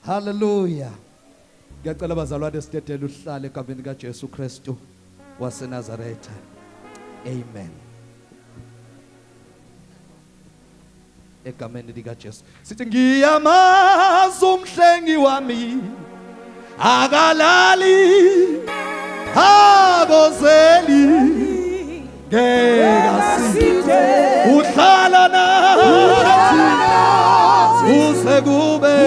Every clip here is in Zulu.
Hallelujah. Ngiyacela abazalwane sidedele uhlale egameni kaJesu Kristu waseNazaretha. Amen. Egameni likaJesu. Sithi ngiyamazi umhlengi wami akalali akozeli ngekasithe uhlala nathi usekube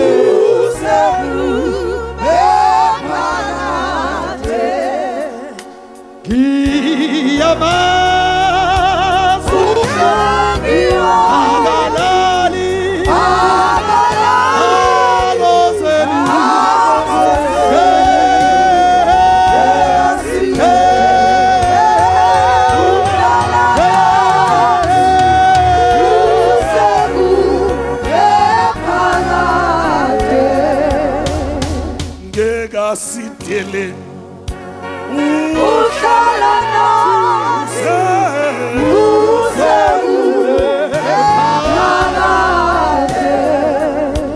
phakade ngiyamazi umhlengi akalali akozeli Sitele uhlala nathi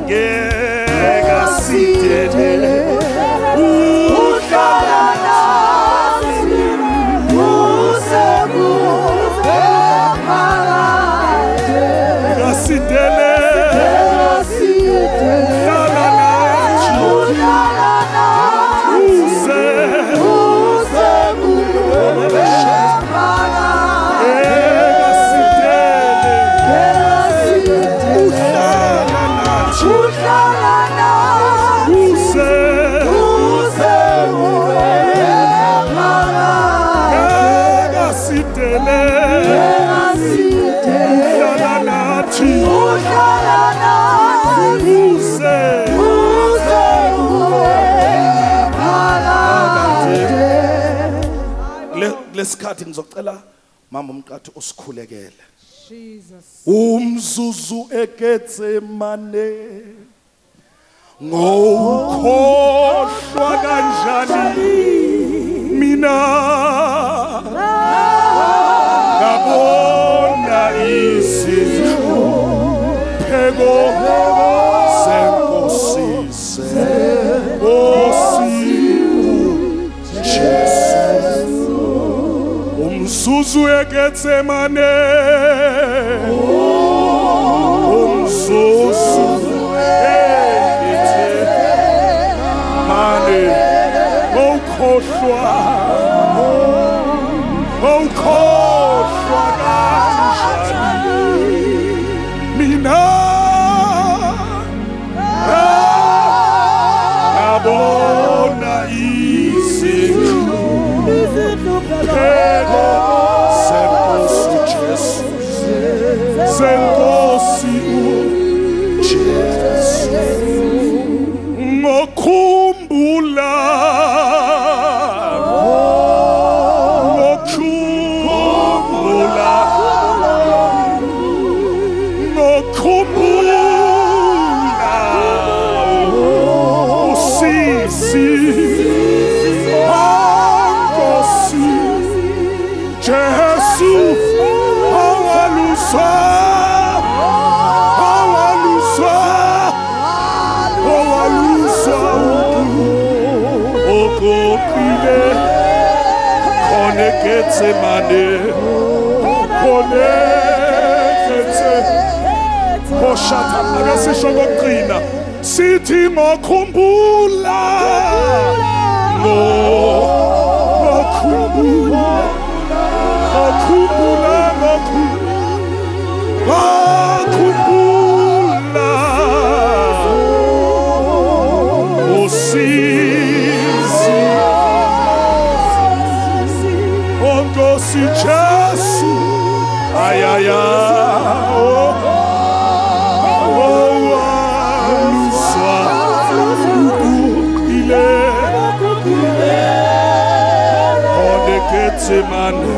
ngeke sitele uhlala nathi usekube phakade ngasitele lesikhathi ngizocela mama umqathu usikhulekele Jesus umzuzu eGetsemane ngokhohlwa kanjani mina ngabona isihlupheko senkosi umzuzu eGetsemane umzuzu eGetsemane ngokhohlwa kanjani mina ngabona isihlupheko senkosi uJesu ngokhumbula usisi Nkosi Jesu awaluswa okopile khone Getsemane khone Hoshata akasisho kokugcina sithi ngokhumbula ngokhumbula usisi Nkosi Jesu ayaya Getsemane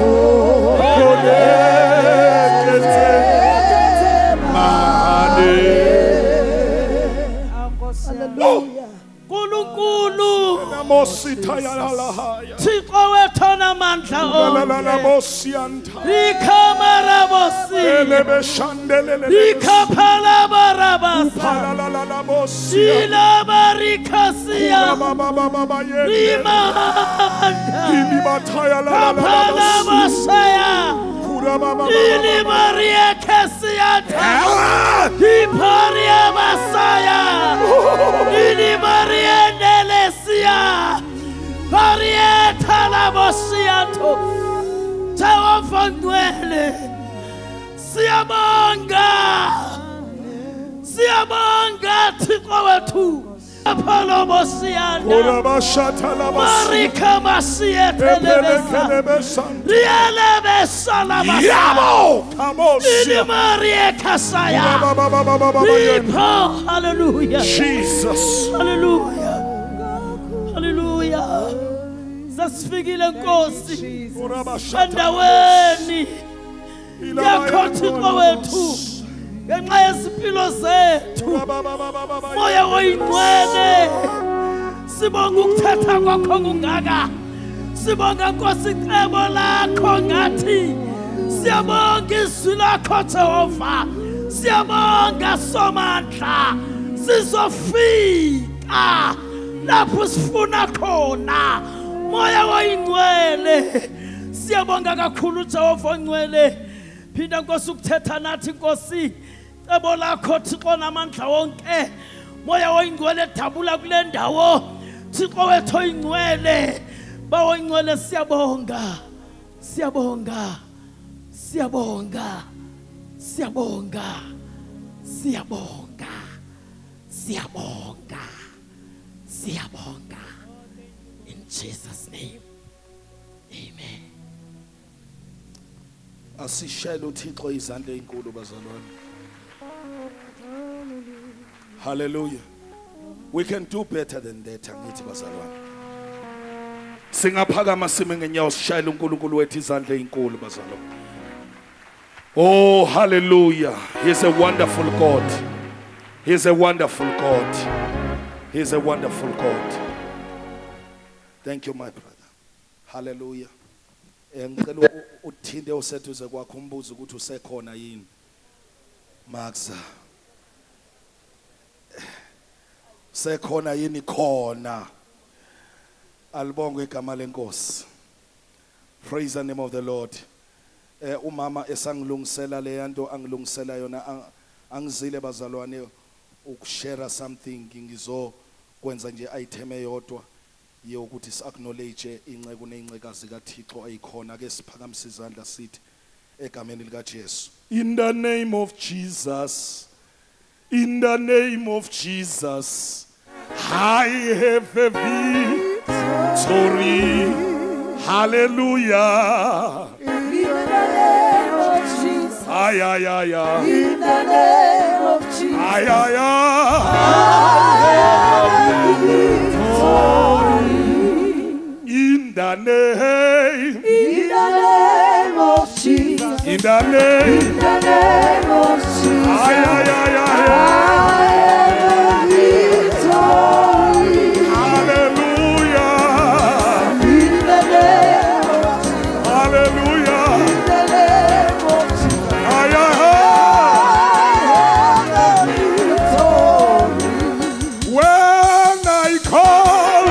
Hallelujah Nkulunkulu Namositaya lahaya. Thixo wethu onamandla La la la onke bosianta. Ikhamara bosi Elebe shandelele. Ikaphala barabasa Pala la la la bosia. Ilabarikasia Baba ye. Rimanda Ilibataya la la la Kaphala la. basaya Pura baba. Ilibaria kasiata Iparia basaya Ilibaria nelesia Parieta la bosiato Tawafangwele Siyabonga Siyabonga Thixo wethu Apollo bosianda Pura bashata la bosia. Marika masiete lebesa Rielebe salabasa Yabo. Kamosia. Ilimaria kasaya Baba ye. Ipo hallelujah Jesus. Hallelujah Hallelujah Sasifikile Nkosi Pura bashata. endaweni yakho Thixo wethu ngenxa yezimpilo zethu moya oyingcwele sibonga ukuthatha kwakho kungaka sibonga Nkosi icebo lakho ngathi siyabonga izwi lakho Jehova siyabonga somandla sizofika lapho sifuna khona moya oyingcwele siyabonga kakhulu Jehova ongcwele phinda Nkosi ukuthetha nathi Nkosi icebo lakho Thixo namandla wonke moya oyingcwele dabula kule ndawo Thixo wethu oyingcwele bawongcwele siyabonga siyabonga siyabonga siyabonga siyabonga siyabonga siyabonga in Jesus name amen Asishayele uThixo izandla ezinkulu bazalwane. Hallelujah. We can do better than that angithi bazalwane. Singaphakama sime ngenyawo sishayele uNkulunkulu wethu izandla ezinkulu bazalwane. Oh hallelujah. He's a wonderful God. He's a wonderful God. He's a wonderful God. Thank you my brother. Hallelujah. Ngicela uthinde usethuze kwakho umbuzo ukuthi usekhona yini Maxa sekhona yini khona alibonge igama lenkosi praise the name of the Lord umama esangilungisela le yanto angilungisela yona angizile bazalwane ukushare something ngizokwenza nje item eyodwa yokuthi si-acknowledge inceku neyincekazi kaThixo ayikhona ke siphakamisa izandla sithi egameni lika Jesu. In the name of Jesus, in the name of Jesus, I have a victory. Hallelujah. In the name of Jesus. Ay, ay, ay, ay. In the name of Jesus. Ay, ay, ay. In the name. In the name of Jesus. In the name. In the name of Jesus. Ay, ay, ay, ay, ay. Hallelujah. In the name of Jesus. Hallelujah. In the name of Jesus. Ay, ay, ay. When I call,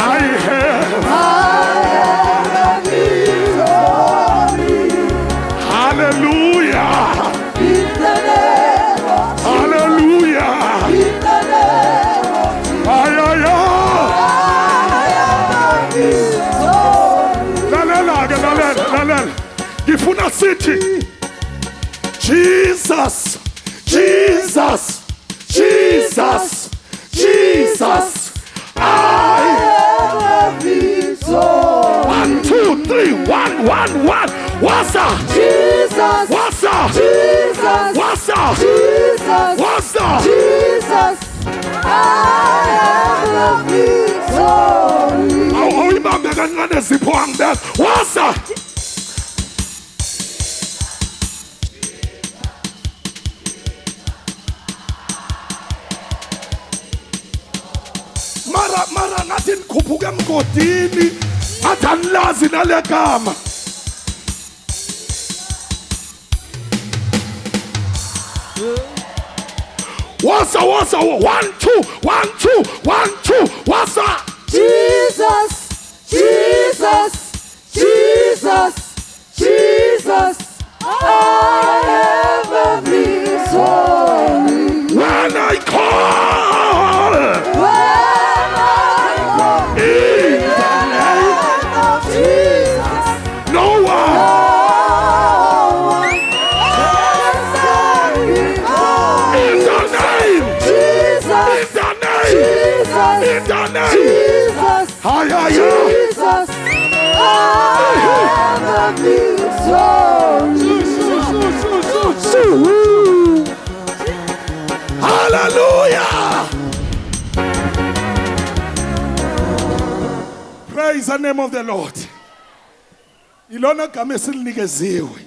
I have sifuna sithi Jesus, Jesus, Jesus, Jesus. I have victory. 1, 2, 3, 1, 1, 1. What's up? Jesus, What's up? Jesus, What's up? Jesus, What's up? Jesus, I have victory. Awu ibambe kancane zipho angibeka. What's up? Mara ngathi nikhuphuke emgodini athi anilazi nale gama. What's up? 1, 2, 1, 2, 1, 2. What's up? Jesus, Jesus, Jesus, Jesus, I have a victory. When I call, When I walk in the name of Jesus, no one. no one can stand before In the name, Jesus, in the name, Jesus, in the name. Jesus, Ay, ay, ay. Jesus, I have a victory. Hallelujah. Praise the name of the Lord. Ilona gama esilinikezwe.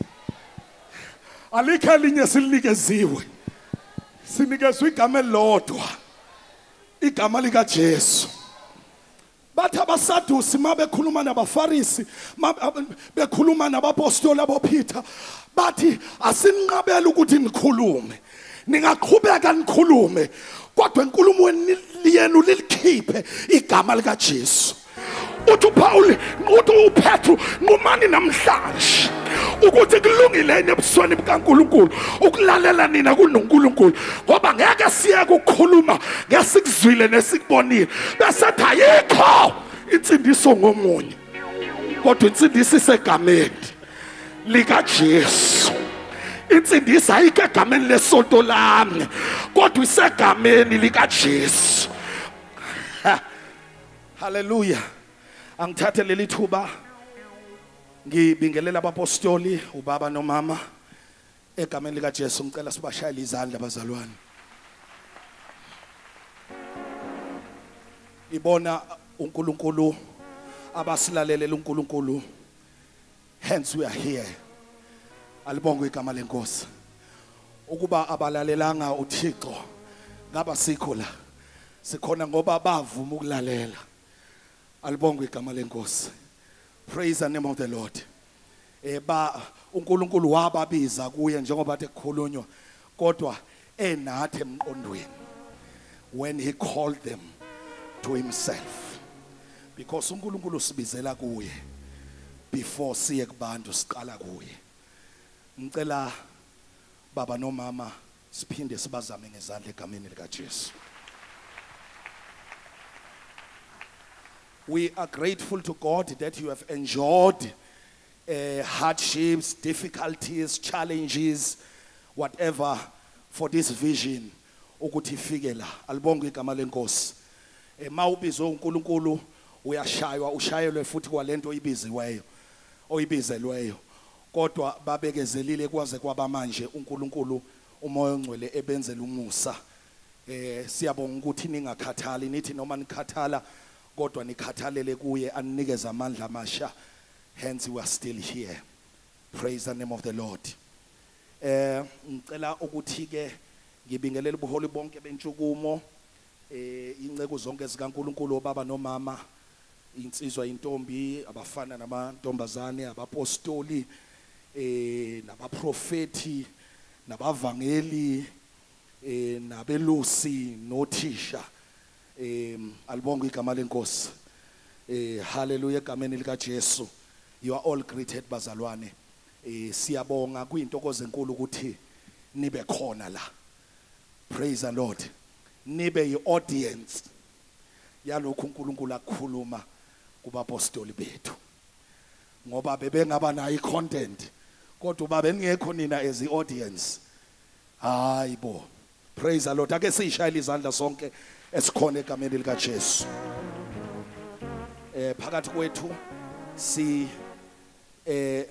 Alikho elinye esilinikezwe. Sinikezwe igama elilodwa. Igama lika Jesu. Bathi abasadusi mabekhuluma nabafarisi, bekhuluma nabapostoli aboPeter, bathi asinqabela ukuthi nikhulume. Ningaqhubeka nikhulume, kodwa enkulumweni yenu lilikhiphe igama lika Jesu. Uthi uPaul, uthi uPetru, ngumani namhlanje ukuthi kulungile ebusweni bukaNkulunkulu ukulalela nina kuNkulunkulu, ngoba ngeke siye ukukhuluma ngesikuzwile nesikubonile bese athi ayikho insindiso ngomunye, kodwa insindiso isegameni lika Jesu. Insindiso ayikho egameni lesonto lami, kodwa isegameni lika Jesu. Hallelujah. Angithathe leli thuba ngibingelela abapostoli ubaba nomama egameni lika Jesu. Ngicela sibashayele izandla abazalwane. Ibona uNkulunkulu abasilalele uNkulunkulu, hence we are here. Alibonge igama lenkosi. Ukuba abalalelanga uThixo ngaba sikho la, sikhona ngoba bavuma ukulalela. Alibonge igama lenkosi. Praise the name of the Lord. uNkulunkulu wababiza kuye njengoba bathe kukhulunywa, kodwa enathi emqondweni when he called them to himself, because uNkulunkulu sibizela kuye before siye kubantu siqala kuye. Ngicela baba nomama siphinde sibazame ngezandla egameni lika Jesu. We are grateful to God that you have endured hardships, difficulties, challenges, whatever, for this vision ukuthi ifike la. Alibonge igama lenkosi. Mawubizwe uNkulunkulu uyashaywa, ushayelwe futhi kwalento oyibiziweyo, oyibizelweyo. Kodwa babekezelile kwaze kwaba manje uNkulunkulu umoya ongcwele ebenzela umusa. Siyabonga ukuthi ningakhathali, nithi noma nikhathala kodwa nikhathalele kuye anikeze amandla amasha. Hence we are still here. Praise the name of the Lord. Ngicela ukuthi ke ngibingelela ubuholi bonke beNtshukumo, inceke zonke zikaNkulunkulu obaba nomama, insizwa intombi, abafana namantombazane, abapostoli, nabaprofeti, nabavangeli, nabelusi, nothisha. Alibonge igama lenkosi. Hallelujah egameni lika Jesu. You are all greeted bazalwane. Siyabonga kuyintokozo enkulu ukuthi nibe khona la. Praise the Lord. Nibe yi-audience yalokhu uNkulunkulu akukhuluma kubapostoli bethu. Ngoba bebengaba nayo i-content kodwa baba ningekho nina as audience hayibo praise the Lord ake sishayile izandla sonke esikhona egameni lika Jesu phakathi kwethu si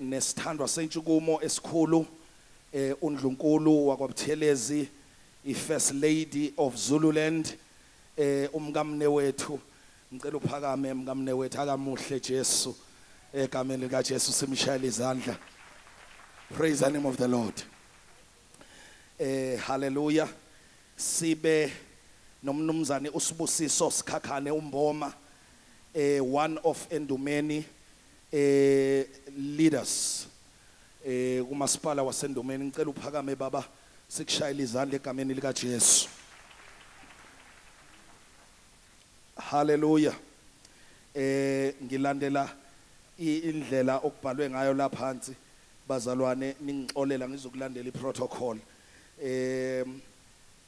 nesithandwa sentshukumo esikhulu uNdlunkulu wakwaButhelezi i-First Lady of Zululand umkamne wethu ngicela uphakame umkamne wethu akamuhle Jesu egameni lika Jesu simshayile izandla praise the name of the Lord hallelujah sibe nomnumzane usibusiso sikhakhane umboma one of Endumeni leaders kumasipala wasendumeni ngicela uphakame baba sikushayile izandla egameni lika Jesu hallelujah ngilandela indlela okubhalwe ngayo lapha phansi bazalwane ningixolela ngizokulandela iprotocol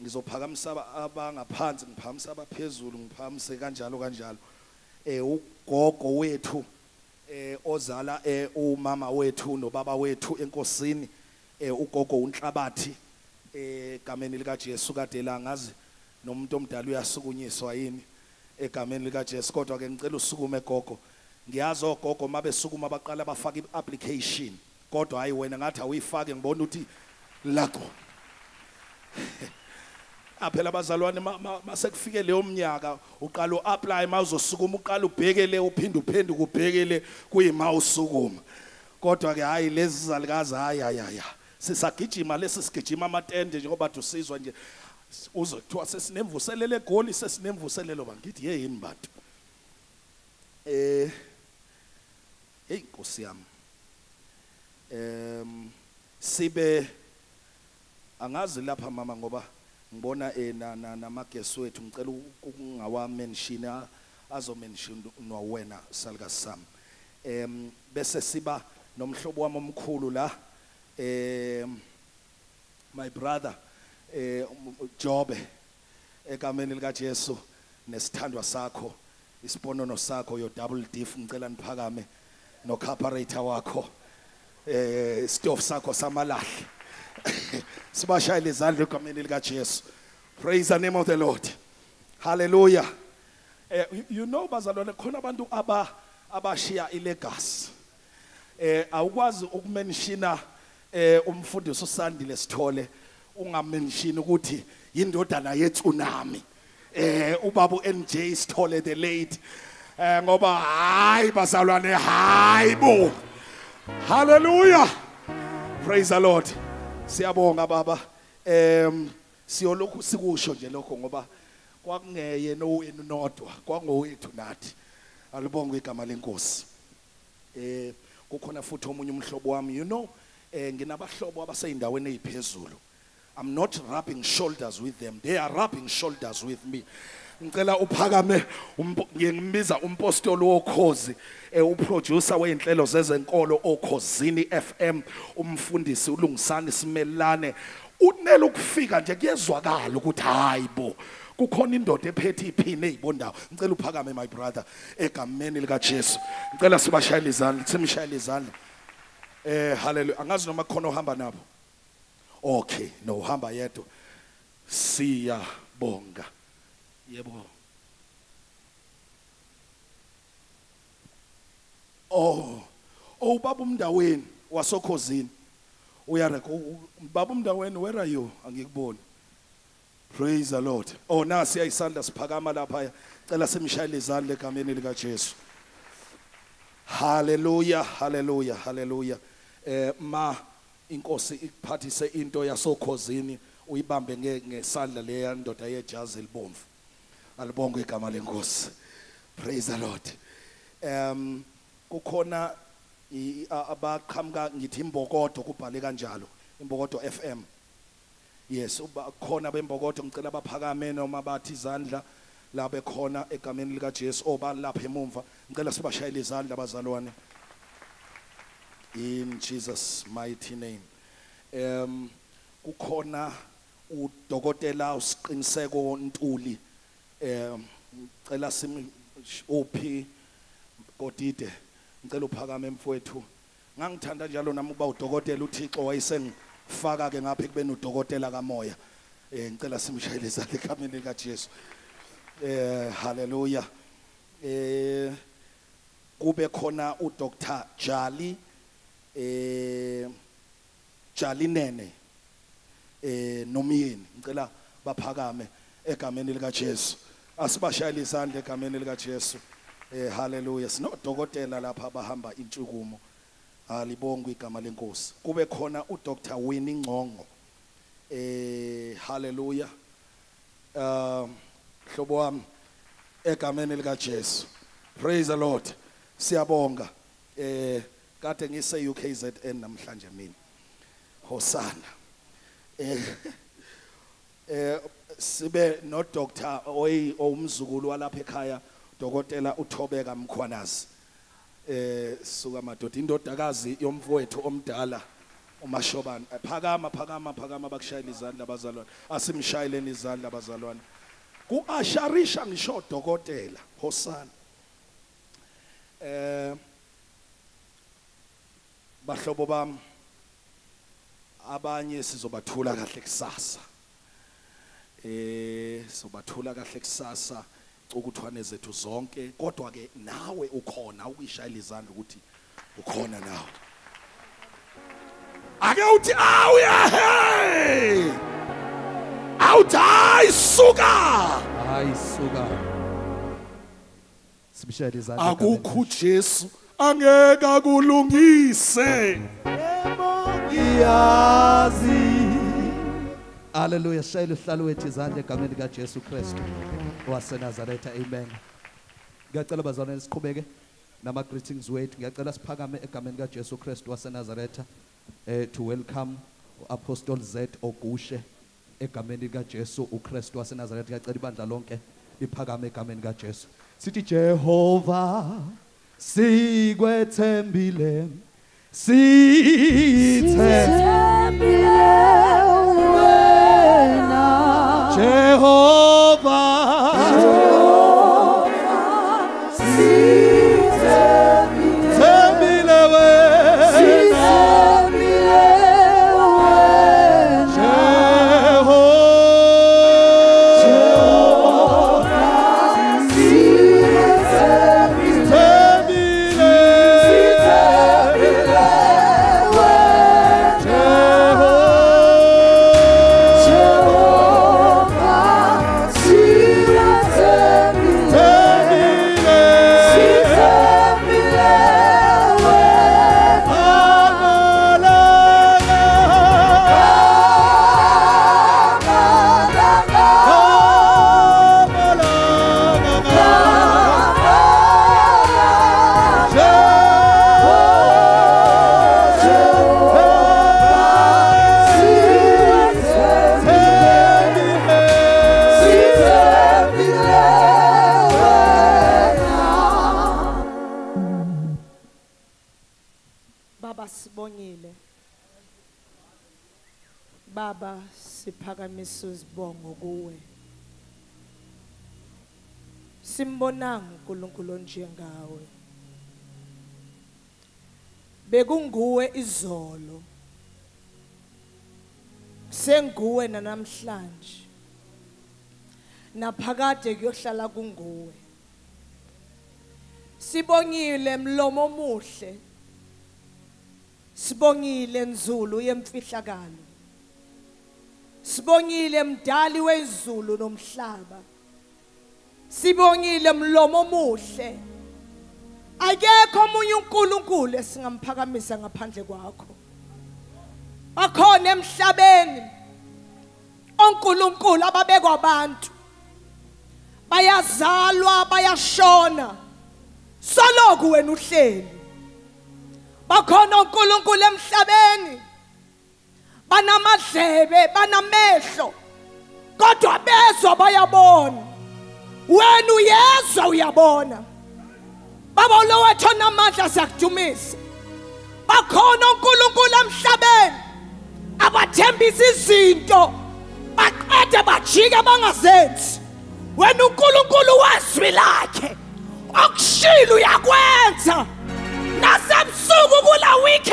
ngizophakamisa abangaphansi ngiphakamisa abaphezulu ngiphakamisa kanjalo ugogo wethu ozala umama wethu nobaba wethu enkosini ugogo uNhlabathi egameni lika Jesu kade la ngazi nomuntu omdala uyasukunyiswa yini egameni lika Jesu kodwa ke ngicela usukume gogo ngiyazi ogogo mabesukuma baqala bafaka iapplication kodwa hayi wena ngathi awuyifake ngibona ukuthi lakho aphela abazalwane masekufike leyo mnyaka uqala uapply mawuzosukuma uqala ubhekele uphinde uphenduke ubhekele kuyima usukuma kodwa ke hayi lezi zalikazi hayi sisagijima lesi sigijima amatende njengoba dusizwa nje uzothiwa sesinemvuselele egoli sesinemvuselelo bangithi yeyini bantu hey Nkosi yami sibe angazi lapha mama ngoba ngibona namagesi wethu ngicela ukungawa mention azo mention nowena salika Sam bese siba nomhlobo wami omkhulu la my brother Jobe egameni lika Jesu nesithandwa sakho isiponono sakho yo double diff ngicela niphakame no carburetor wakho stove sakho samalahle sibashayile izandla egameni lika Jesu praise the name of the Lord hallelujah you know bazalwane khona abantu abashiya ilegacy awukwazi ukumenshina umfundisi uSandile Sithole ungamenshini ukuthi indodana yeTsunami ubaba uNJ Sithole the late ngoba hayi bazalwane hayibo hallelujah praise the Lord siyabonga baba siyolokhu sikusho nje lokho ngoba kwakungeye nowenu nodwa kwangowethu nathi alibonge igama lenkosi kukhona futhi omunye umhlobo wami you know nginabahlobo abaseyindaweni eziphezulu I'm not rubbing shoulders with them they are rubbing shoulders with me ngicela uphakame ngimbiza umpostoli wokhozi uproducer weinhlelo zezenkolo okhosini FM umfundisi uLungisani Simelane unele ukufika nje kuyezwakala ukuthi hayibo kukhona indoda ephethe iphini ezibondayo ngicela uphakame my brother egameni lika Jesu ngicela sibashayile izandla simshayile izandla hallelujah angazi noma khona uhamba nabo okay no uhamba yedwa siyabonga yebo baba umndaweni wasokhosini baba umndaweni where are you angikuboni praise the Lord nasi ayisandla siphakama lapha cela simshayile izandla egameni lika Jesu hallelujah hallelujah hallelujah ma inkosi ikuphathise into yasokhosini uyibambe ngesandla leya ndoda yejazi elibomvu alibonge igama lenkosi praise the Lord kukhona abaqhamuka ngithi imbokodo kubhale kanjalo imbokodo FM yes khona bembokodo ngicela baphakame noma bathi izandla la bekhona egameni lika Jesu obalapha emumva ngicela sibashayile izandla bazalwane in Jesus mighty name kukhona udokotela usiqiniseko Ntuli ngicela simi uphi kodide ngicela uphakame mfowethu ngangithanda njalo nami ukuba udokotela uThixo wayesengifaka ke ngapha ekubeni udokotela kamoya ngicela simshayele izandla egameni lika Jesu haleluya kube khona uDr Jali Jalinene nomyeni ngicela baphakame egameni lika Jesu asibashayele izandla egameni lika Jesu haleluya sinodokotela lapha abahamba Intshukumo alibongwe igama lenkosi kube khona uDr Winnie Ngcongo haleluya hlobo wami egameni lika Jesu praise the Lord siyabonga kade ngise UKZN namhlanje mina hosana sibe no Dr omzukulu walapha ekhaya dokotela uThobeka Mkhwanazi suka madoda indodakazi yomfowethu omdala uMashobane phakama bakushayela izandla abazalwane asimshayeleni izandla abazalwane kuasharisha ngisho dokotela hosana bahlobo bami abanye sizobathula kahle kusasa sobathula kahle kusasa ukuthwane zethu zonke kodwa ke nawe ukhona ukuyishayela izandla ukuthi ukhona nawe ake uthi awuya hey awuthi ayisuka sibishayela izandla akukho Jesu angeke akulungise ngiyazi haleluya shayela uhlalo wethu izandla egameni lika Jesu Kristu waseNazaretha amen ngiyacela bazalwane siqhubeke nama greetings wethu ngiyacela siphakame egameni lika Jesu Kristu waseNazaretha to welcome Apostle Z Ogushe egameni lika Jesu uKristu waseNazaretha ngiyacela ibandla lonke liphakame egameni lika Jesu sithi Jehova sikwethembile sithembile wena Jehova sithembile wena Baba siphakamisa izibongo kuwe simbonanga uNkulunkulu njengawe bekunguwe izolo senguwe namhlanje naphakade kuyohlala kunguwe sibongile mlomo omuhle sibongile nzulu yemfihlakalo sibongile mdali wezulu nomhlaba sibongile mlomo omuhle akekho omunye uNkulunkulu esingamphakamisa ngaphandle kwakho bakhona emhlabeni oNkulunkulu ababekwa abantu bayazalwa bayashona soloku wena uhleli bakhona oNkulunkulu emhlabeni banamadlebe banamehlo kodwa bezwa bayabona wena uyezwa uyabona baba lo wethu namandla siyakudumisa bakhona oNkulunkulu emhlabeni abathembisa izinto baqede bajike bangazenzi wena uNkulunkulu wezwi lakhe okushilo uyakwenza nasebusuku kula weekend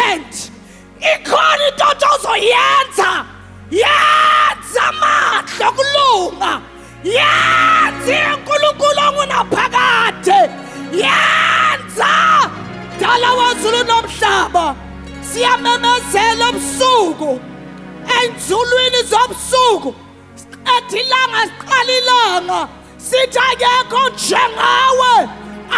wezulu nomhlaba siyamemezela ubusuku enzulwini zobusuku ethi ilanga siqala ilanga sithi akekho njengawe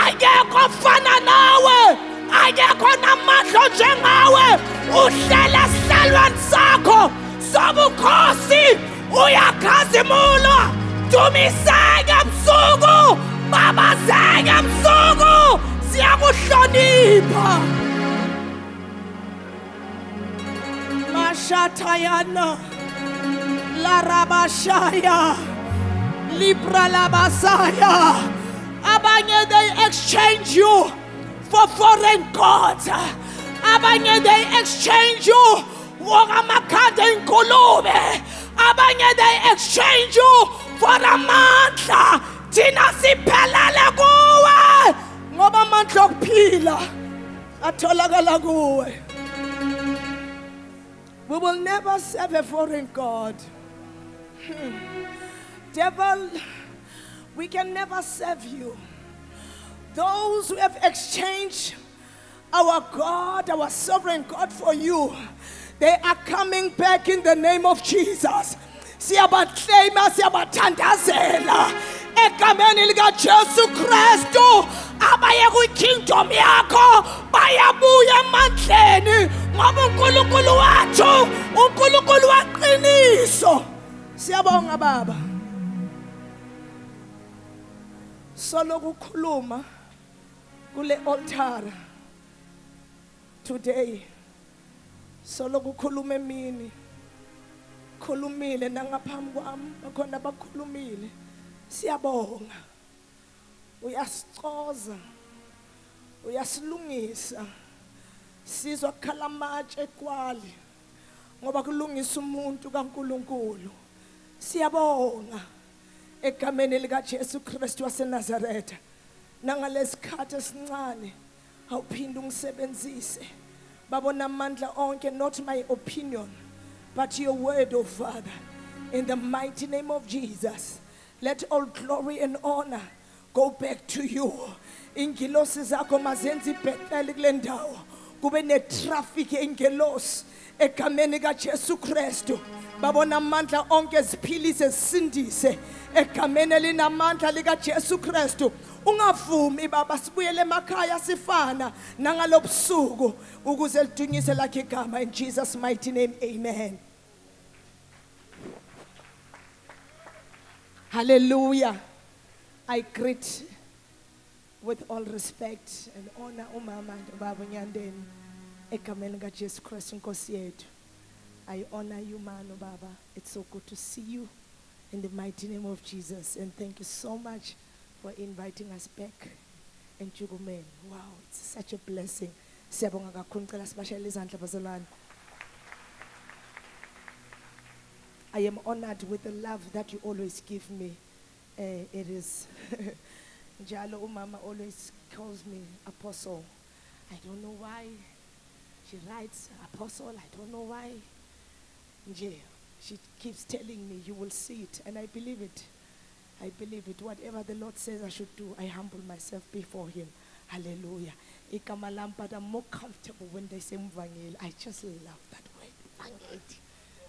akekho ofana nawe akekho namandla njengawe uhlele esihlalweni sakho sobukhosi uyakhazimulwa dumiseke ebusuku babazeke ebusuku siyakuhlonipha mashatayana larabashaya libra labasaya abanye they exchange you for foreign gods abanye they exchange you ngokamakhanda enkulume abanye they exchange you for amandla thina siphelele kuwe ngoba amandla okuphila atholakala kuwe. We will never serve a foreign god. Devil, we can never serve you. Those who have exchanged our God, our sovereign God for you, they are coming back in the name of Jesus. Siyabakleyima, siyabathandazela egameni lika Jesu Kristu. Abaye kwi-kingdom yakho bayabuya emandleni ngoba uNkulunkulu wathu uNkulunkulu waqiniso. Siyabonga baba. Solo kukhuluma kule altar today. Solo kukhuluma emini. Khulumile nangaphambi kwami bakhona bakhulumile. Siyabonga. Uyasicoza. Uyasilungisa. Sizwa kukhala amatshe ekwali ngoba kulungisa umuntu kaNkulunkulu. Siyabonga egameni lika Jesu Kristu waseNazaretha nangalesikhathi esincane awuphinde ungisebenzise babona amandla onke, not my opinion but your word, oh Father, in the mighty name of Jesus. Let all glory and honor go back to you. Ingilosi zakho mazenzi ibhetele kule ndawo kube netraffic engelosi egameni kaJesu Kristu. Babona amandla onke ziphilise zisindise egameni elinamandla lika Jesu Kristu. Ungavumi baba sibuyele emakhaya sifana nangalobusuku ukuze lidunyise lakhe igama in Jesus mighty name, amen. Hallelujah. I greet with all respect and honor umama and ubaba Nyandeni egameni kaJesu Kristu Nkosi yethu. I honor you, man, Baba. It's so good to see you in the mighty name of Jesus. And thank you so much for inviting us back in Intshukumo. Wow, it's such a blessing. I am honored with the love that you always give me. It is, Njalo Umama always calls me Apostle. I don't know why. She writes Apostle, I don't know why. She keeps telling me, you will see it, and I believe it. I believe it. Whatever the Lord says I should do, I humble myself before Him. Hallelujah. But I'm more comfortable when they say Mvangeli. I just love that word.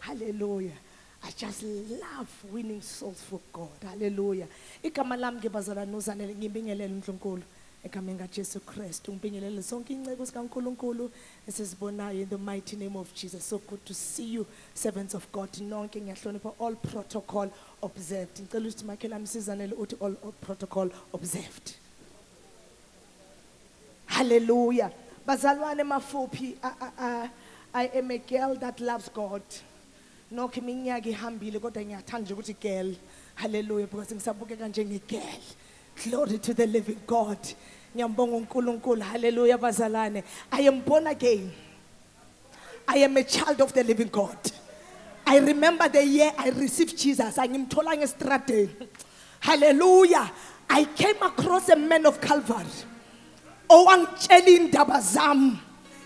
Hallelujah. I just love winning souls for God. Hallelujah. Ekameni Jesu Kristu ngibingelele zonke incebo zikaNkulunkulu esizibonayo in the mighty name of Jesus. So good to see you, servants of God. Nonke ngiyahlonipha, all protocol observed. Ngicela ukuthi makhelane sizanele uthi all protocol observed. Hallelujah. Bazalwane mafuphi, I am a girl that loves God. Nonke iminyaka ihambile kodwa ngiyathanda nje ukuthi girl. Hallelujah, because ngisabukeka njenge girl. Glory to the living God. Nyambonga uNkulunkulu. Hallelujah bazalane. I am born again. I am a child of the living God. I remember the year I received Jesus. Angimthola ngestrade. Hallelujah. I came across a man of Calvary. Owangitshela indaba zami.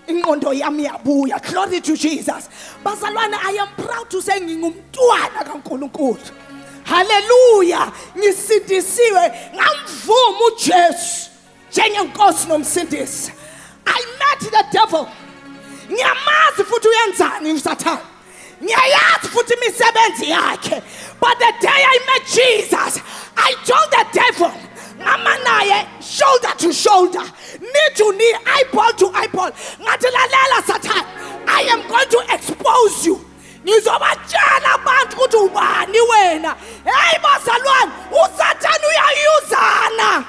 Ingqondo yami yabuya. Glory to Jesus. Bazalwane, I am proud to say ngingumntwana kaNkulunkulu. Hallelujah. Ngisindisiwe ngamvuma uJesu njengenkosi nomsindisi. I met the devil. Ngiyamazi futhi uyenzani uSathane. Ngiyayazi futhi imisebenzi yakhe. But the day I met Jesus, I told the devil, ngama naye shoulder to shoulder, knee to knee, eyeball to eyeball. Ngathi lalela Sathane, I am going to expose you. Ngizobatshela abantu ukuthi ubani wena. Hey bazalwane, uSathane uyayuzana.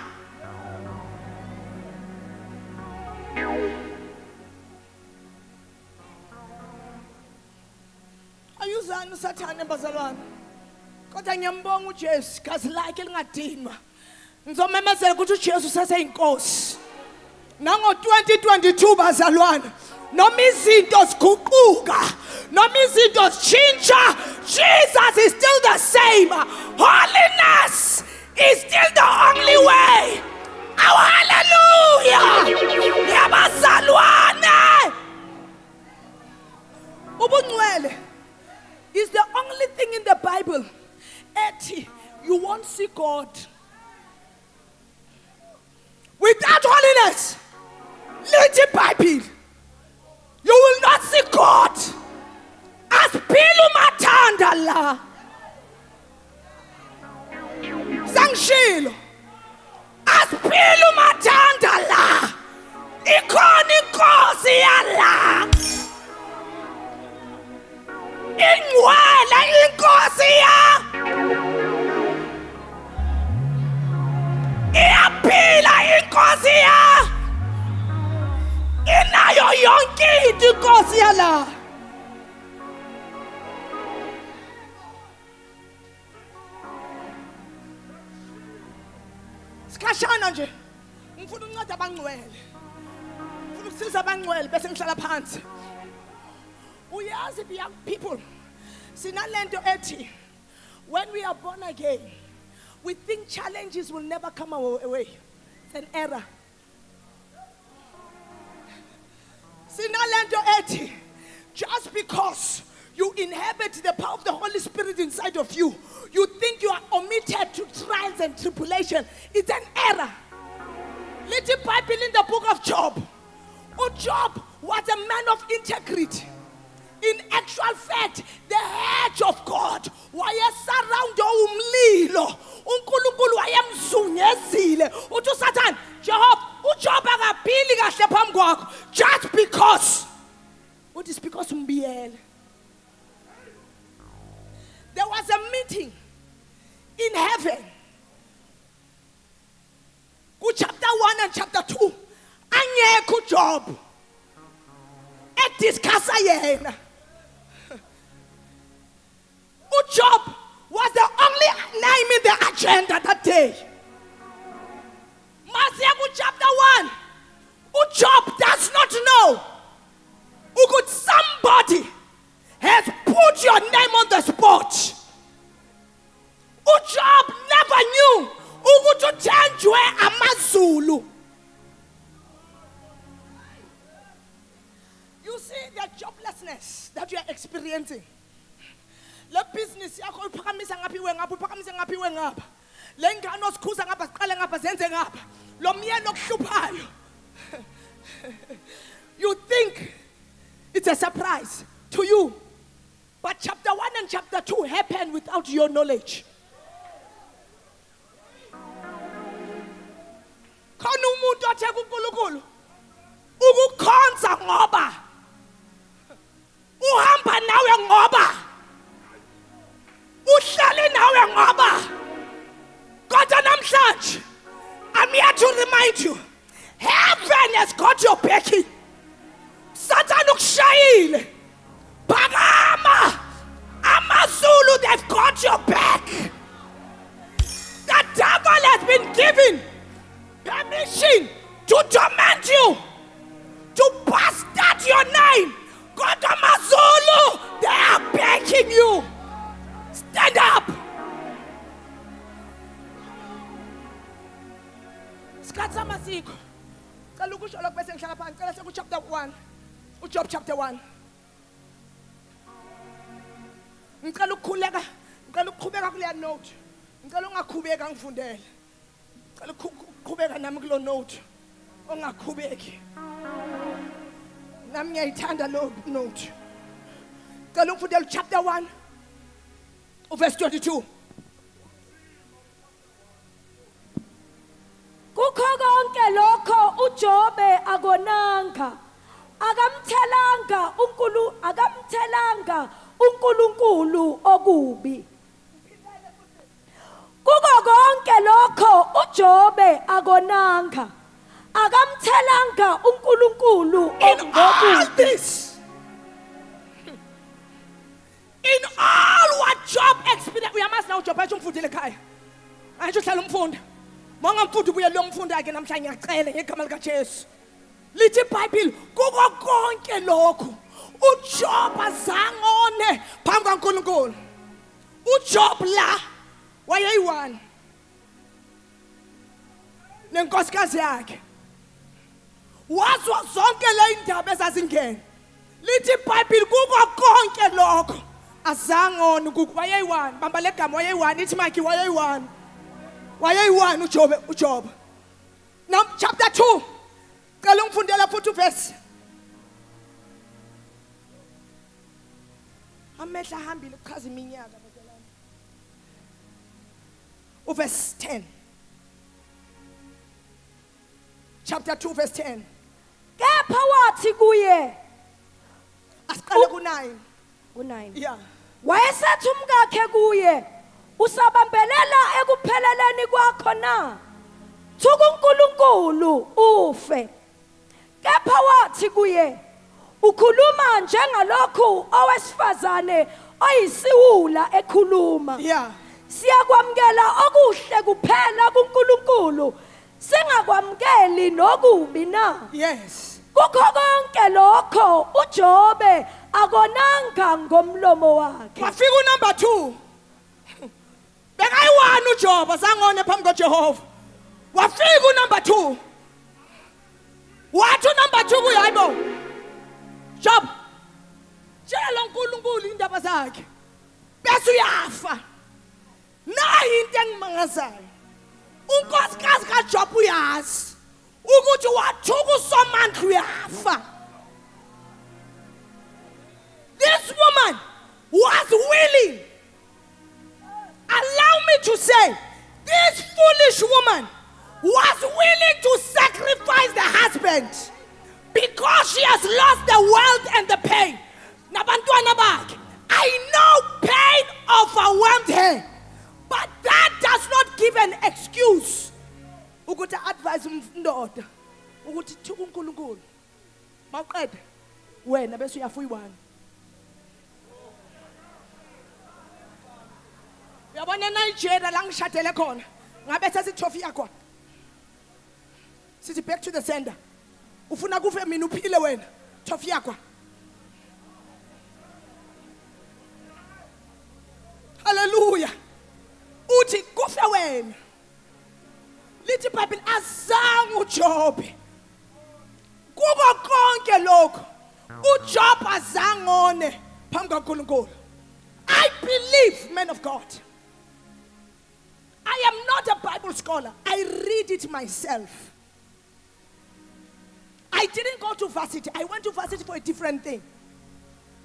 Ayuzana uSathane bazalwane. Kodwa ngiyambonga uJesu kazi lakhe lingadinwa. Ngizomemezela ukuthi uJesu seseyinkosi. Nango 2022 bazalwane. Noma izinto ziguquka, noma izinto zitshintsha, Jesus is still the same. Holiness is still the only way. Oh, hallelujah! Yabazalwane! Ubungcwele is the only thing in the Bible ethi you won't see God. Without holiness, lithi Bible, you will not see God. Asiphila umathanda la. Sangishilo. Asiphila umathanda la. Ikhona inkosi yala. Ingcwele inkosi ya. Iyaphila inkosi ya. Inayo yonke into inkosi yala. Sikashana nje. Ngifuna unceda abangcwele. Ngifuna ukusiza abangcwele bese ngihlala phansi. Uyazi young people. Sinalento ethi when we are born again, we think challenges will never come our way. It's an error. Sinalento ethi just because you inhabit the power of the Holy Spirit inside of you, you think you are omitted to trials and tribulation. It's an error. Little Bible in the book of Job. Oh, Job was a man of integrity. In actual fact, the hedge of God wayesurround umlilo. uNkulunkulu wayemzungezile. Uthi uSathane, Jehovah, uJob akaphili kahle phambi kwakho just because. What is because umbiyele? There was a meeting in heaven. Ku chapter 1 and chapter 2. Angekho uJob. Discuss yena. Job was the only name in the agenda that day. Masiyaku chapter 1. Job does not know. Could somebody has put your name on the spot. Job never knew. Ukuthi uthenjwe amazulu. You see the joblessness that you are experiencing. Le business yakho uphakamisa ngaphi wengapha uphakamisa ngaphi wengapha. Le ngane osikhuza ngapha siqale ngapha senze ngapha. Lo myeni okuhluphayo. You think it's a surprise to you. But chapter 1 and chapter 2 happened without your knowledge. Khona umuntu othe kuNkulunkulu ukukhonza ngoba uhamba nawe ngoba uhlale nawe ngoba. Kodwa namhlanje I'm here to remind you, heaven has got your backing. Satan ukushayile phakama amazulu, they've got your back. The devil has been given permission to torment you, to bastard your name. God amazulu, they are backing you. Stand up. Skatsa masiko. Cela ukusho lokho bese ngihlala phansi. Cela seku chapter 1. Job chapter 1. Ngicela ukukhuleka, ngicela ukuqhubeka kule note. Ngicela ungakhubeka ngifundele. Ngicela ukuqhubeka nami kulo note. Ungaqhubeki. nami ngiyayithanda lo note. Cela ungifundele chapter 1 verse 22. Kukho konke lokho uJobe akonanga akamthelanga uNkulunkulu okubi. Kukho konke lokho uJobe akonanga akamthelanga uNkulunkulu In all okubi. this, in all what Job experienced, uyamazi na uJob ayumfundile ekhaya. Ayisho hlala umfunda. Mongamfundi ubuye lo mfunda ke namhlanje ngiyacela ngegama lika Jesu. Lithi iBhayibheli kuko konke lokho uJob azangone phambi kaNkulunkulu. uJob la wayeyi-1 nenkosikazi yakhe. Wazwa zonke le indaba ezazingena. Lithi iBhayibheli kuko konke lokho azangone wayeyi-1 bamba legama wayeyi-1 ithi Mike wayeyi-1. Wayeyi-1 uJob. Now chapter 2. Cela ungifundele futhi verse. Amehla hambile uchaza iminyaka bazelana. Verse 10. Chapter 2 verse 10. Kepha wathi kuye Asiqale ku9. ku9. Yeah. Wayesethi umkakhe kuye usabambelela ekupheleleni kwakho na? Thuka uNkulunkulu ufe. Kepha wathi kuye ukhuluma njengalokhu owesifazane oyisiwula ekhuluma. Yeah. Siyakwamkela okuhle kuphela kuNkulunkulu singakwamkeli nokubi na? Yes. Kukho konke lokho uJobe akonanga ngomlomo wakhe. Wafika unumber 2. Bekayi-1 uJob azangone phambi kaJehova. Wafika unumber 2. Wathi unumber 2 kuye hayibo. Job. Tshela uNkulunkulu indaba zakhe. Bese uyafa. Nayi into engimangazayo. Unkosikazi kaJob uyazi ukuthi wathuka uSomandla uyafa. This woman was willing. Allow me to say, this foolish woman was willing to sacrifice the husband because she has lost the wealth and the pain. Nabantwana bakhe, I know pain overwhelmed her, but that does not give an excuse. Ukuthi advise umndoda ukuthi thuka uNkulunkulu. Mawuqeda wena bese uyafa uyi-1. Uyabona eNigeria la ngishadele khona ngabe sesitrophy yakho. Sithi back to the sender. Ufuna kufe mina uphile wena. Trophy yakho. Hallelujah. Uthi kufe wena. Lithi iBhayibheli azange uJob. Kuko konke lokho uJob azangone phambi kaNkulunkulu. I believe, man of God. I am not a Bible scholar. I read it myself. I didn't go to varsity. I went to varsity for a different thing.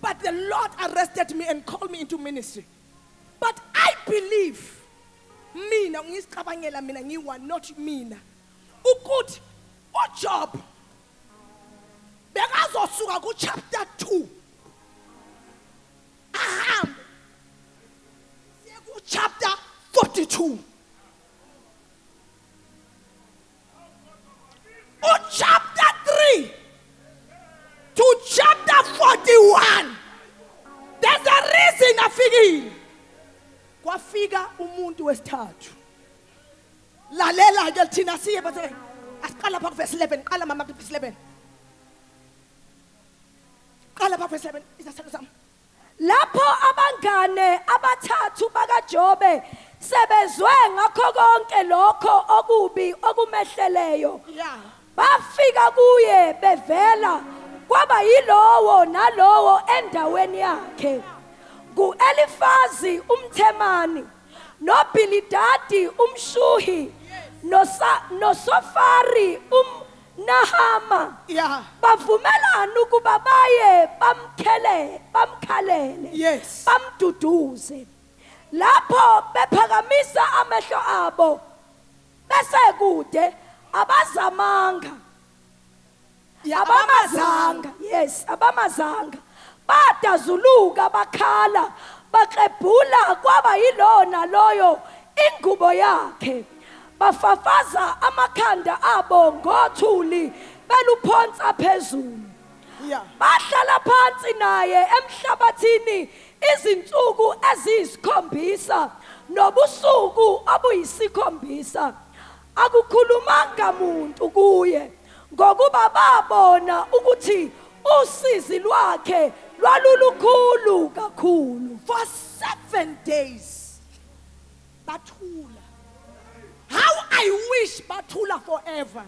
But the Lord arrested me and called me into ministry. But I believe, mina ngisicabangela mina ngiwa not mina. Ukuthi uJob bekazosuka ku chapter 2. Ahambe ku chapter 42. Chapter 3 to chapter 41. There's a reason afikile. Kwafika umuntu wesithathu. Lalela ke thina siye bathe asiqala pha verse 11. Qala mama verse 11. Qala pha verse 11. Isaselo sami. Lapho abangane abathathu bakaJobe sebezwe ngakho konke lokho okubi okumehleleyo. Yeah. Bafika kuye bevela kwaba yilowo nalowo endaweni yakhe. Ku-Elifazi umThemani, noBhilidadi umShuhi, noSofari Nahama Yeah. bavumelana ukuba baye bamkhalele Yes. bamduduze lapho bephakamisa amehlo abo bese kude abazamanga Yeah, abamazanga yes abamazanga badazuluka bakhala bakrebhula kwaba yilona loyo ingubo yakhe bafafaza amakhanda abo ngothuli beluphonsa phezulu Yeah. bahlala phansi naye emhlabathini izinsuku eziyisikhombisa nobusuku obuyisikhombisa akukhulumanga muntu kuye ngokuba babona ukuthi usizi lwakhe lwalulukhulu kakhulu. For 7 days. Bathula. How I wish Bathula forever.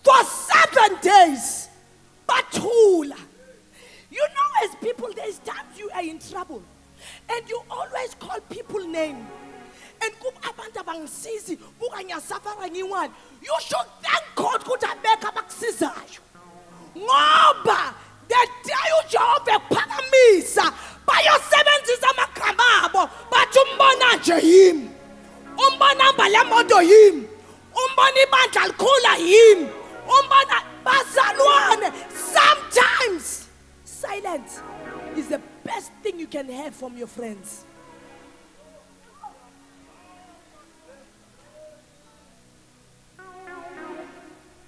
For 7 days. Bathula. You know, as people, there's times you are in trouble. And you always call people name. And you should thank God ngoba the day uJehova ephakamisa bayosebenzisa amagama abo bathi umbona nje yimi umbona mbala moto yimi umbona ibandla likhula yimi umbona bazalwane. Sometimes silence is the best thing you can have from your friends.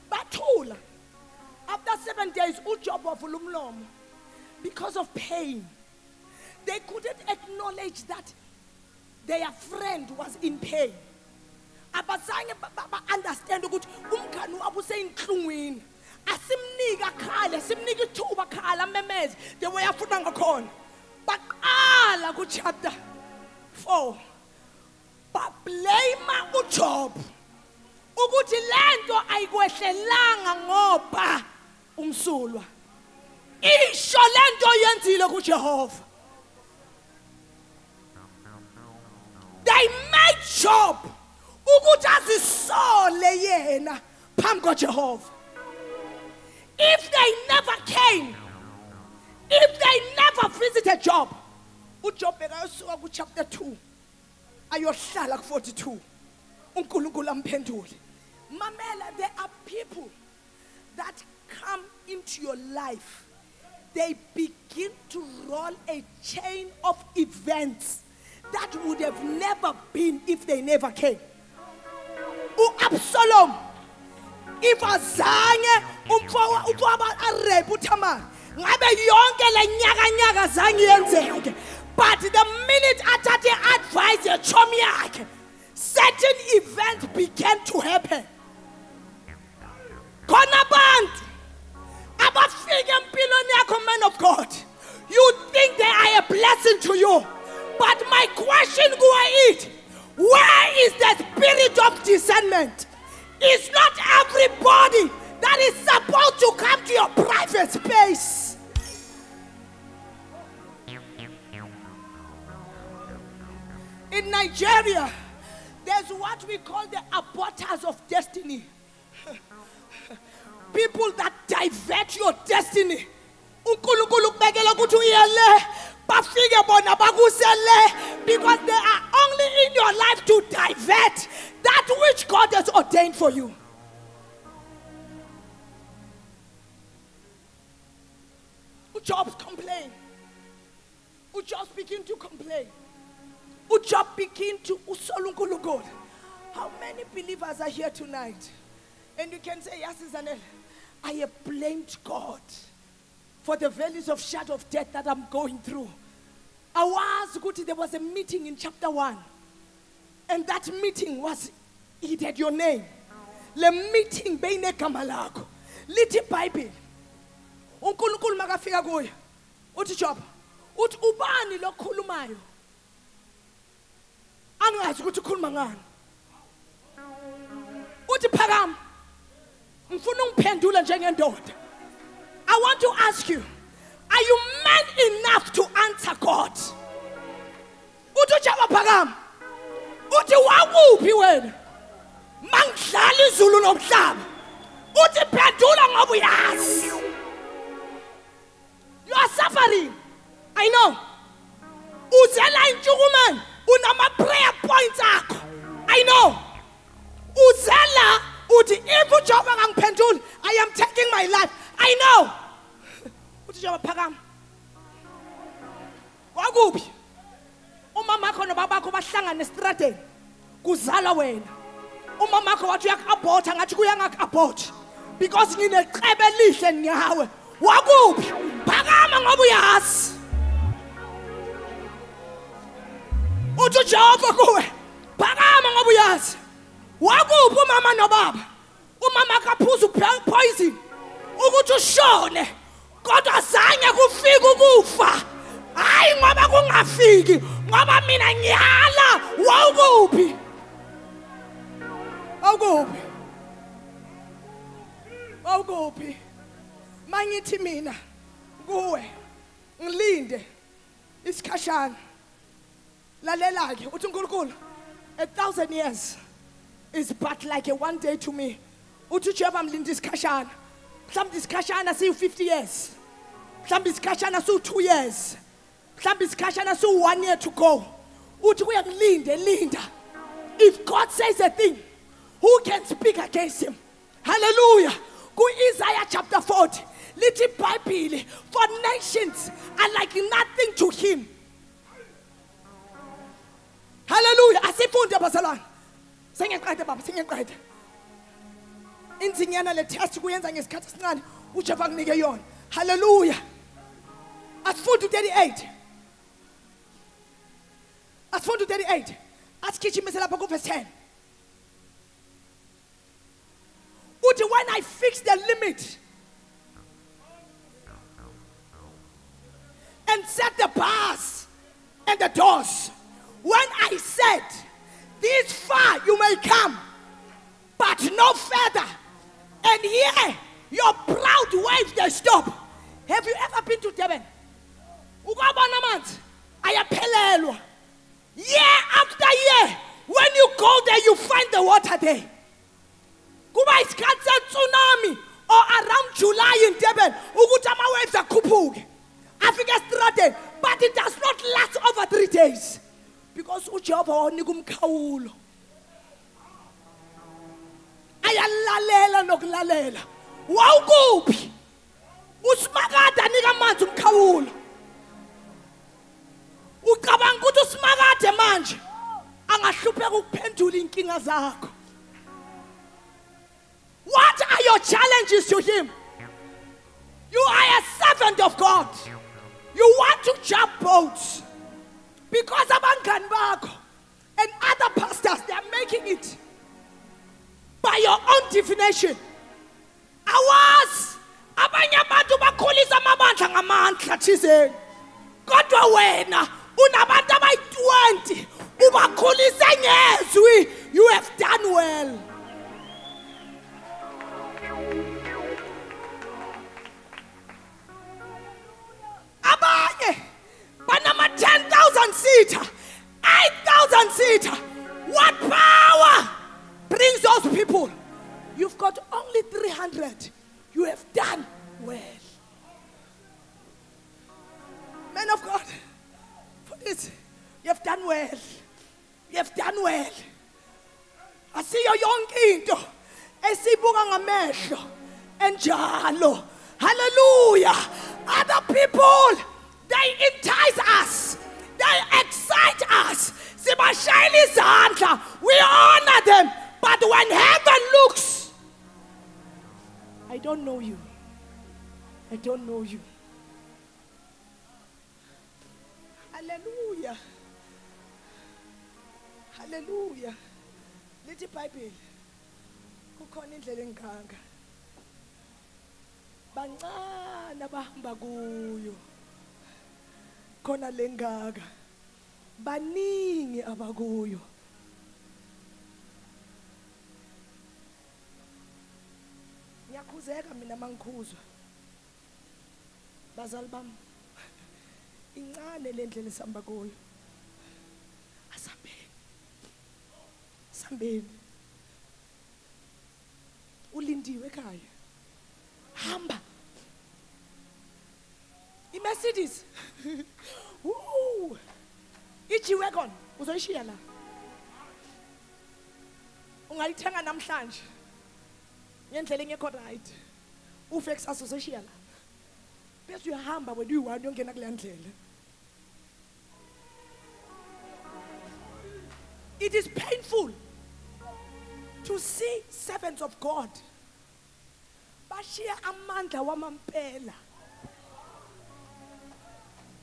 Bathula. After 7 days, uJob wavula umlomo because of pain. They couldn't acknowledge that their friend was in pain. Abazange understand ukuthi umngani wabo useyinhlungwini. Asimnika khale, simnika ithuba khala memezi. The way afuna ngakhona. Baqala ku chapter 4. Bablame uJob. Ukuthi lento ayikwehlelanga ngoba umsulwa. Isho lento yenzile kuJehova. They made Job ukuthi azisole yena phambi kaJehova. If they never came, if they never visited Job, uJob bekayosuka ku chapter 2 ayohlala ku 42. uNkulunkulu amphendule. Mamela, there are people that come into your life. They begin to roll a chain of events that would have never been if they never came. Absalom, if azange umfowabo arep uThamar, ngabe yonke lenyaka zange yenzeke. But the minute athathe advice yechomi yakhe, certain events began to happen. Khona abantu abafika empilweni yakho, man of God, you think they are a blessing to you. But my question is, where is the spirit of discernment? It's not everybody that is supposed to come to your private space. In Nigeria, there's what we call the aborters of destiny. People that divert your destiny. Because they are only in your life to divert that which God has ordained for you. Jobs complain. Jobs begin to complain. Job begin to usolungulu God. How many believers are here tonight? And you can say, yes, Zanel, I have blamed God for the valleys of shadow of death that I'm going through. There was a meeting in chapter 1. And that meeting was, he had your name. Le meeting beine kamalako. Liti Bible. Unkulunkulu makafika kuye. Uthi Job. Uthi ubani lo khulumayo. Angazi ukuthi ukhuluma ngani. Uthi phakama. Ngifuna ungiphendule njengendoda. I want to ask you, are you man enough to answer God? Uthi uJob phakama. Uthi wakuphi wena? Mangidlala izulu nomhlaba. uthi phendula ngoba uyazi. You are suffering. I know. Uzela Intshukumo unama prayer points akho. I know. Uzela uthi if uJehova angiphenduli, I am taking my life. I know. Uthi Jehova phakama. Wakuphi? Umama wakho nobaba wakho bahlangana estradeni. Kuzala wena. Umama wakho wathi uyak-abort ngathi kuyangak-abort because ngineqebe elihle ngawe. Wakuphi? Phakama ngoba uyazi. Uthi uJehova kuwe. Phakama ngoba uyazi. Wakuphi umama nobaba? Umama akaphuza poison ukuthi ushone kodwa zange kufike ukufa. Hayi ngoba kungafiki ngoba mina ngiyala. Wakuphi? Wakuphi? Wakuphi? Mangithi mina kuwe ngilinde isikhashana. Lalela ke uthi uNkulunkulu 1,000 years is but like a one day to me. Uthi Jehova mlindi isikhashana. Mhlawumbe isikhashana siyi 50 years. Mhlawumbe isikhashana siyi 2 years. Mhlawumbe isikhashana siyi 1 year to go. Uthi kuyangilinde linda. If God says a thing, who can speak against him? Hallelujah. Go Isaiah chapter 40. Little Bible, for nations are like nothing to him. Hallelujah. Asifunde bazalwane. Sengiqede baba, sengiqede. Inzinyana le test kuyenza ngesikhathi esincane uJehova kunike yona. Hallelujah. Asifunde 38. Asifunde 38. Asikichimise lapha ku verse 10. Uthi when I fix the limit and set the bars and the doors, when I said, this far you may come, but no further, and here your proud waves they stop. Have you ever been to Durban? Ukabona manzi ayaphelelwa. Year after year, when you go there, you find the water there. Kuba isikhathi se-tsunami or around July in Durban, ukuthi ama-waves akhuphuke. Afika estradeni, but it does not last over 3 days. Because uJehova wanika umkhawulo. Ayalalela nokulalela. Wawukuphi? Usimakade anika amanzi umkhawulo. Ucabanga ukuthi usimakade manje angahlupheka ukuphendula inkinga zakho. What are your challenges to him? You are a servant of God. You want to jump boats. Because abangani bakho and other pastors, they are making it by your own definition. Awas abanye abantu bakhulisa amabandla ngamandla thizeni. Kodwa wena unabantu abayi-20 ubakhulise ngezwi. You have done well. Abanye banama 10,000 seater, 8,000 seater. What power brings those people? You've got only 300. You have done well. Men of God, for this, you have done well. You have done well. Asiyo yonke into esibuka ngamehlo enjalo. Hallelujah. Other people, they entice us. They excite us. Sibashayela izandla. We honor them. But when heaven looks, I don't know you. I don't know you. Hallelujah. Hallelujah. Lithi iBhayibheli kukhona indlela engaka. Bancane abahamba kuyo. Khona lengaka. Baningi abakuyo. Ngiyakhuzeka mina mangikhuzwa. Bazali bami. Incane lendlela esihamba kuyo. Asambeni. Sambeni. ulindiwe ekhaya hamba iMercedes woo iG-Wagon uzoyishiya la ungayithenga namhlanje ngendlela engekho right ufe kusasa uzoyishiya la bese uyahamba wena uyi-1 yongena kule ndlela. It is painful to see servants of God bashiya amandla wamampela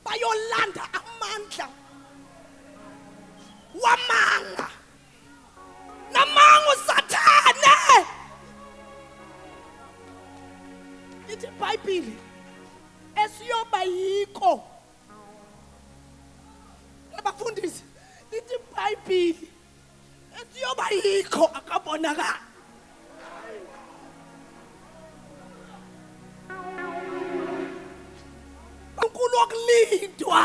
bayolanda amandla wamanga namangu sathane. Lithi iBhayibheli esiyoba yiko abafundisi lithi iBhayibheli esiyoba yiko akabonakala. Unkulu okulindwa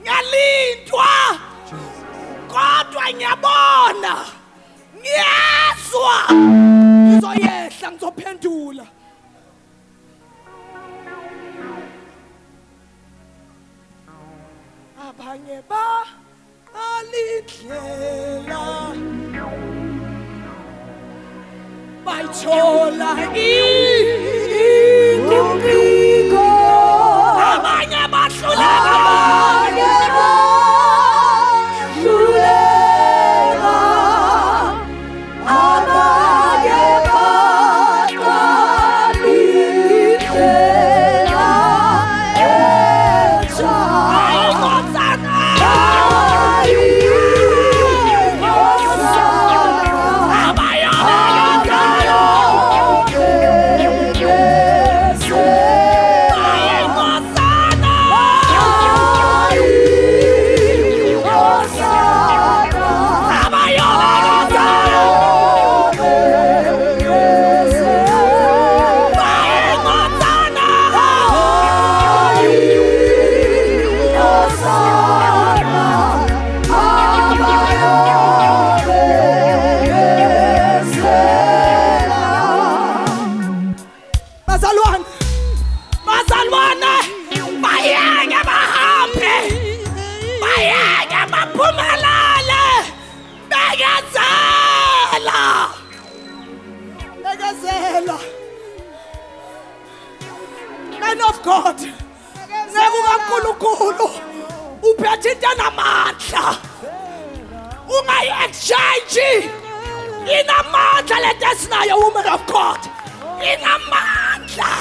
ngiyalindwa kodwa ngiyabona ngiyezwa ngizoyehla ngizophendula. Abanye ba alindlela bayithola ingumbiko abanye bahluleka man of God nekukaNkulunkulu uphethe into namandla ungayi-exchange inamandla lento esinayo woman of God inamandla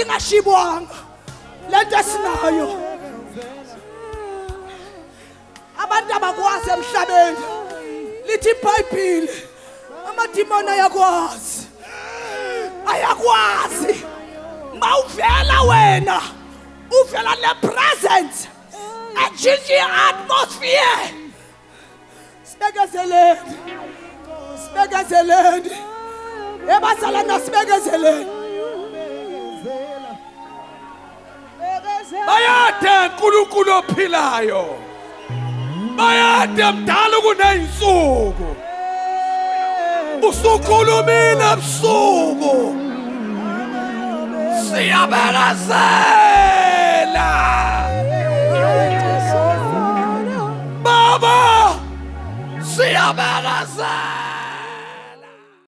ingashibwanga lento esinayo abantu abakwazi emhlabeni lithi iBhayibheli amadimoni ayakwazi mawuvela wena uvela le presence ejinji atmosphere sibekezeleni ebazalana sibekezeleni bayade uNkulunkulu ophilayo bayade mdala kuneyinsuku usukhulumile ebusuku siyabekezela baba siyabekezela